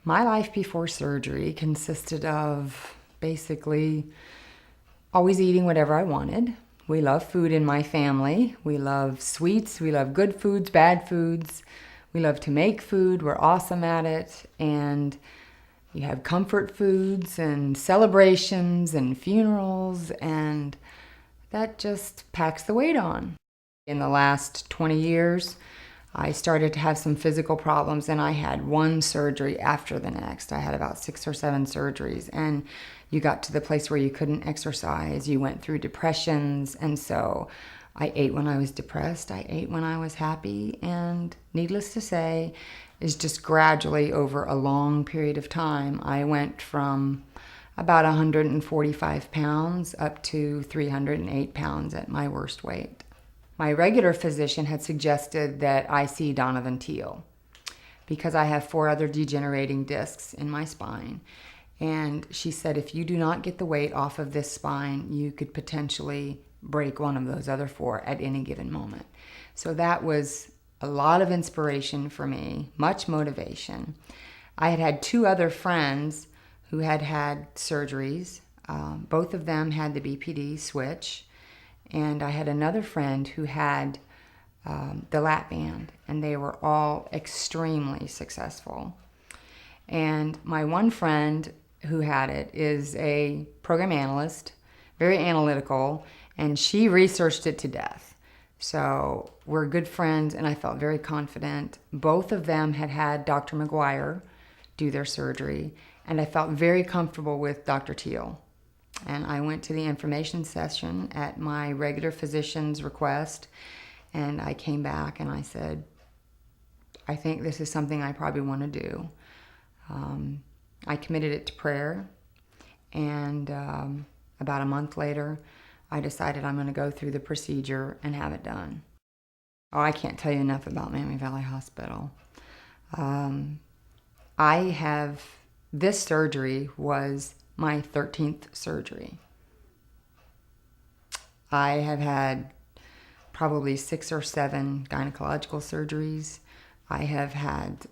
My life before surgery consisted of basically always eating whatever I wanted. We love food in my family. We love sweets. We love good foods, bad foods. We love to make food. We're awesome at it. And you have comfort foods and celebrations and funerals, and that just packs the weight on. In the last 20 years, I started to have some physical problems, and I had one surgery after the next. I had about 6 or 7 surgeries, and you got to the place where you couldn't exercise. You went through depressions, and so I ate when I was depressed. I ate when I was happy, and needless to say, is just gradually over a long period of time, I went from about 145 pounds up to 308 pounds at my worst weight. My regular physician had suggested that I see Donovan Teal because I have 4 other degenerating discs in my spine. And she said, if you do not get the weight off of this spine, you could potentially break one of those other 4 at any given moment. So that was a lot of inspiration for me, much motivation. I had had 2 other friends who had had surgeries. Both of them had the BPD switch. And I had another friend who had the lap band, and they were all extremely successful. And my one friend who had it is a program analyst, very analytical, and she researched it to death. So we're good friends, and I felt very confident. Both of them had had Dr. McGuire do their surgery, and I felt very comfortable with Dr. Teal. And I went to the information session at my regular physician's request, and I came back and I said, I think this is something I probably want to do. I committed it to prayer, and about a month later, I decided I'm going to go through the procedure and have it done. Oh, I can't tell you enough about Amy Felvey Hospital. This surgery was my 13th surgery. I have had probably 6 or 7 gynecological surgeries. I have had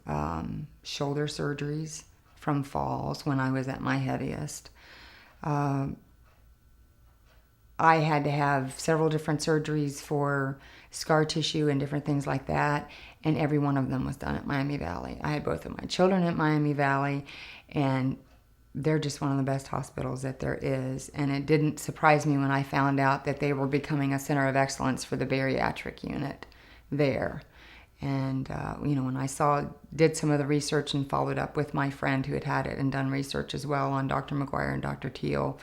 shoulder surgeries from falls when I was at my heaviest. I had to have several different surgeries for scar tissue and different things like that, and every one of them was done at Miami Valley. I had both of my children at Miami Valley, and they're just one of the best hospitals that there is. And it didn't surprise me when I found out that they were becoming a center of excellence for the bariatric unit there. And, when I did some of the research and followed up with my friend who had had it and done research as well on Dr. McGuire and Dr. Teal,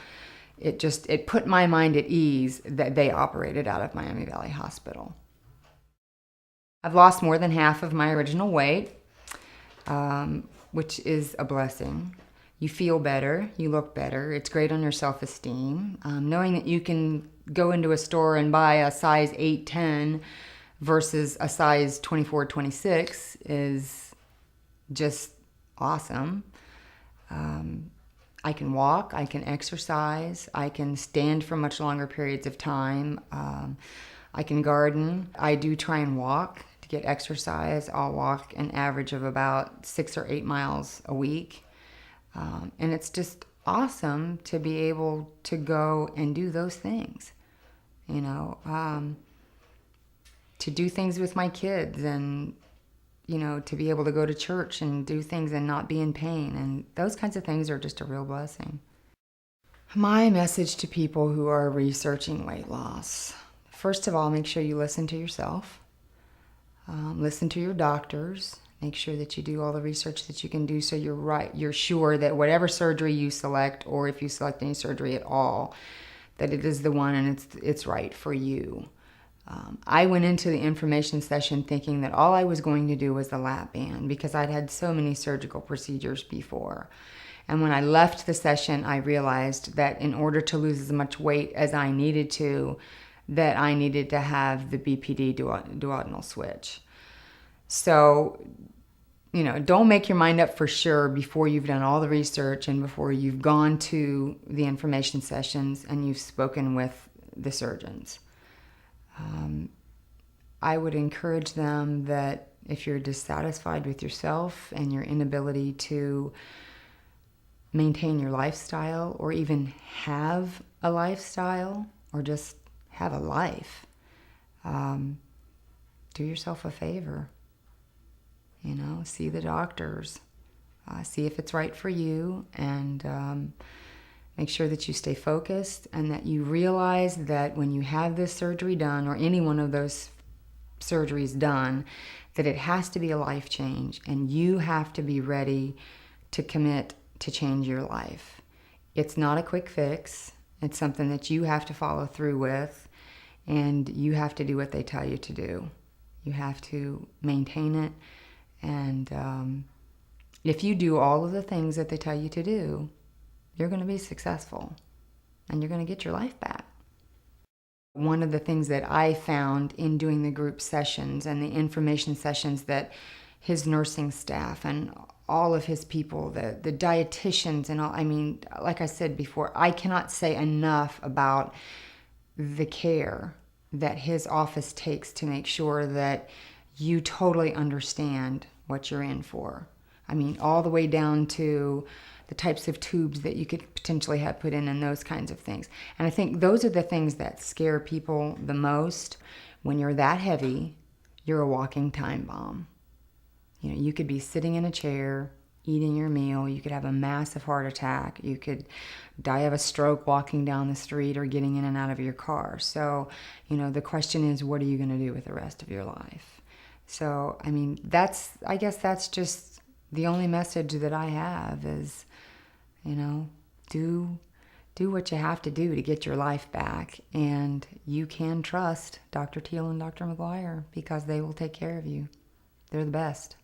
it put my mind at ease that they operated out of Miami Valley Hospital. I've lost more than half of my original weight, which is a blessing. You feel better, you look better, it's great on your self-esteem. Knowing that you can go into a store and buy a size 8-10 versus a size 24-26 is just awesome. I can walk, I can exercise, I can stand for much longer periods of time. I can garden. I do try and walk to get exercise. I'll walk an average of about 6 or 8 miles a week. And it's just awesome to be able to go and do those things, to do things with my kids and, to be able to go to church and do things and not be in pain. And those kinds of things are just a real blessing. My message to people who are researching weight loss: first of all, make sure you listen to yourself. Listen to your doctors. Make sure that you do all the research that you can do so you're sure that whatever surgery you select, or if you select any surgery at all, that it is the one and it's right for you. I went into the information session thinking that all I was going to do was the lap band because I'd had so many surgical procedures before. And when I left the session, I realized that in order to lose as much weight as I needed to, that I needed to have the BPD duodenal switch. So, don't make your mind up for sure before you've done all the research and before you've gone to the information sessions and you've spoken with the surgeons. I would encourage them that if you're dissatisfied with yourself and your inability to maintain your lifestyle or even have a lifestyle or just have a life, do yourself a favor. See the doctors, see if it's right for you, and make sure that you stay focused and that you realize that when you have this surgery done or any one of those surgeries done, that it has to be a life change and you have to be ready to commit to change your life. It's not a quick fix. It's something that you have to follow through with, and you have to do what they tell you to do. You have to maintain it, and if you do all of the things that they tell you to do, you're going to be successful and you're going to get your life back. One of the things that I found in doing the group sessions and the information sessions that his nursing staff and all of his people, the dietitians and all, like I said before, I cannot say enough about the care that his office takes to make sure that you totally understand what you're in for. All the way down to the types of tubes that you could potentially have put in and those kinds of things. And I think those are the things that scare people the most. When you're that heavy, you're a walking time bomb. You could be sitting in a chair, eating your meal. You could have a massive heart attack. You could die of a stroke walking down the street or getting in and out of your car. So, the question is, what are you going to do with the rest of your life? So, I guess that's just the only message that I have is, do what you have to do to get your life back. And you can trust Dr. Teal and Dr. McGuire because they will take care of you. They're the best.